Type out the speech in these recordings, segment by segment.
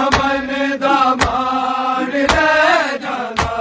अमन दा मान रह जांदा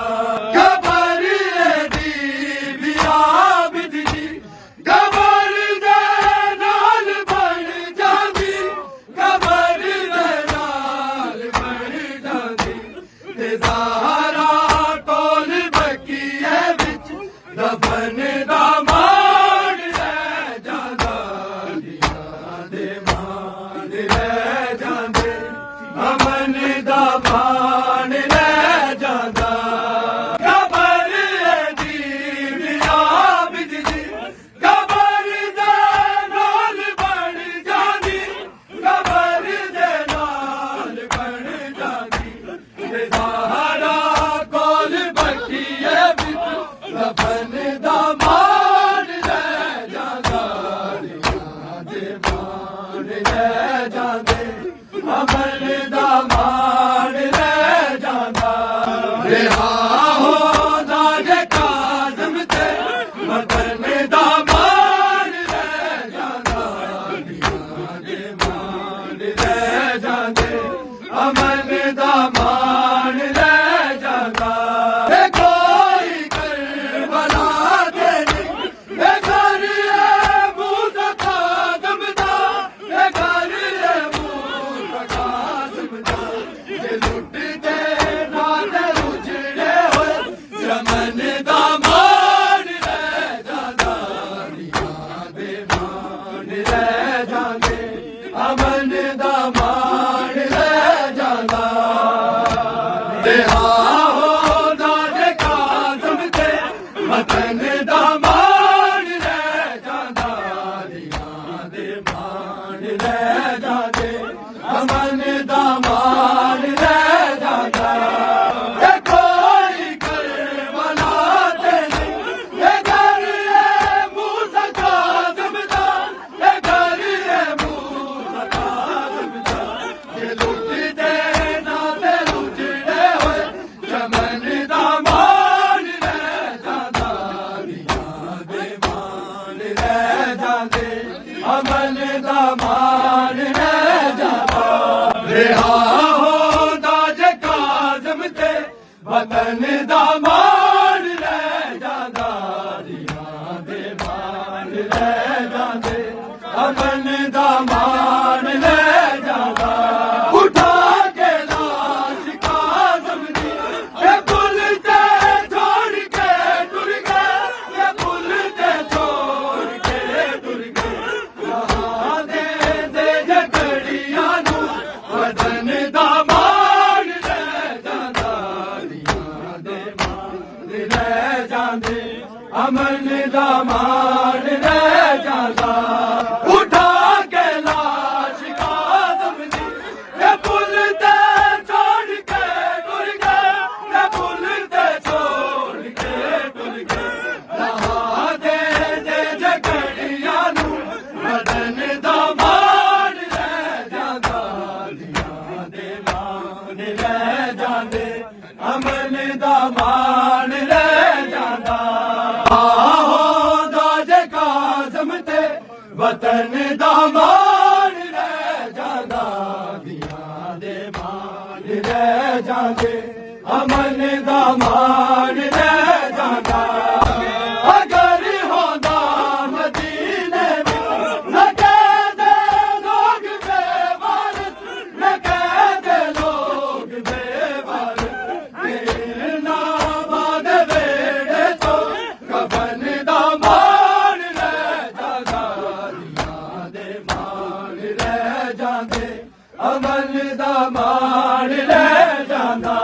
ਵਤਨ ਦਾ ਮਾਣ ਲੈ ਜਾਂਦਾ, ਦੀਆਂ ਦੇ ਮਾਣ ਲੈ ਜਾਂਦੇ, ਅਮਨ ਦਾ ਮਾਣ ਲੈ ਜਾਂਦਾ। ਉਠਾ ਕੇ ਲਾਸ਼ ਕਾਜ਼ਮ ਦੀ ਇਹ ਪੁੱਲ ਤੇ ਛੋੜ ਕੇ ਟੁਰ ਗਏ, ਇਹ ਪੁੱਲ ਤੇ ਛੋੜ ਕੇ ਟੁਰ ਗਏ। ਕਹਾਂ ਦੇ ਝਗੜੀਆਂ ਨੂੰ ਵਤਨ ਦਾ ਮਾਣ ਲੈ ਜਾਂਦਾ, ਦੀਆਂ ਦੇ ਮਾਣ ਲੈ ਜਾਂਦੇ, ਅਮਨ ਦਾ ਮਾਣ ਲੈ ਜਾਂਦਾ। ਉਠਾ ਕੇ ਲਾਸ਼ ਕਾਜ਼ਮ ਦੀ ਇਹ ਪੁੱਲ ਤੇ ਛੋੜ ਕੇ ਟੁਰ ਗਏ, ਇਹ ਪੁੱਲ ਤੇ ਛੋੜ ਕੇ ਟੁਰ ਗਏ। ਕਹਾਂ ਦੇ ਝਗੜੀਆਂ ਨੂੰ ਵਤਨ ਦਾ ਮਾਣ ਲੈ ਜਾਂਦਾ, ਦੀਆਂ ਦੇ ਮਾਣ ਲੈ ਜਾਂਦੇ, ਅਮਨ ਦਾ ਮਾਣ ਲੈ ਜਾਂਦਾ। ਆਹੋ ਦਾਜੇ ਕਾਜ਼ਮ ਤੇ ਵਤਨ ਦਾ ਮਾਣ ਲੈ ਜਾਂਦਾ, ਦੀਆਂ ਦੇ ਮਾਣ ਲੈ ਜਾਂਦੇ, ਅਮਨ ਦਾ ਮਾਣ ਲੈ ਜਾਂਦਾ। ਅਗਰ ਹੁੰਦਾ ਮਦੀਨੇ ਵਿੱਚ ਨਾ ਕਹਦੇ ਲੋਗ ਬੇਵਾਰਸ, ਨਾ ਕਹਦੇ ਲੋਗ ਬੇਵਾਰਸ। ਤੇਰੇ ਨਾਮ ਦੇ ਵੇੜੇ ਤੋਂ ਕਫਨ ਦਾ ਮਾਣ ਲੈ ਜਾਂਦਾ, ਦੀਆਂ ਦੇ ਮਾਣ ਲੈ ਜਾਂਦੇ, ਅਮਨ ਦਾ ਮਾਣ ਲੈ ਜਾਂਦਾ।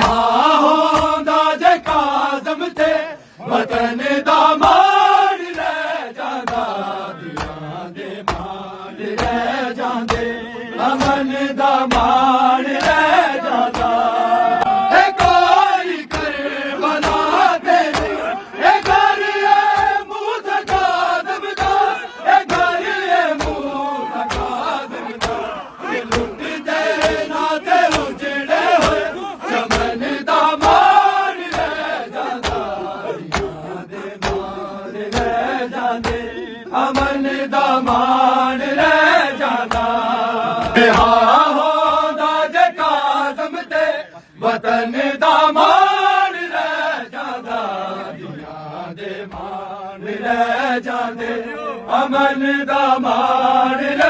ਹਾਂ ਹੁੰਦਾ ਜੇ ਕਾਜ਼ਮ ਤੇ ਵਤਨ ਦਾ ਮਾਣ ਲੈ ਜਾਂਦਾ, ਦੀਆਂ ਦੇ ਮਾਣ ਲੈ ਜਾਂਦੇ, ਅਮਨ ਦਾ ਮਾਣ ਲੈ ਜਾਂਦਾ। ਇਹ ਕੋਈ ਕਰਬਲਾ ਤੇ ਇਹ ਘਰ ਏ ਮੂਸਾ ਕਾਜ਼ਮ ਦਾ, ਇਹ ਘਰ ਏ ਮੂਸਾ ਕਾਜ਼ਮ ਦਾ। ਇਹ ਲੁੱਟਦੇ ਨਾ ਤੇ ਉਜੜੇ ਹੋਏ ਚਮਨ ਦਾ ਮਾਣ ਲੈ ਜਾਂਦਾ, ਦੀਆਂ ਦੇ ਮਾਣ ਲੈ ਜਾਂਦੇ, ਅਮਨ ਦਾ ਮਾਣ ਲੈ ਜਾਂਦਾ। ਹਾਂ ਹੁੰਦਾ ਜੇ ਕਾਜ਼ਮ ਤੇ ਵਤਨ ਦਾ ਮਾਣ ਲੈ ਜਾਂਦਾ, ਦੀਆਂ ਦੇ ਮਾਣ ਲੈ ਜਾਂਦੇ, ਅਮਨ ਦਾ ਮਾਣ ਲੈ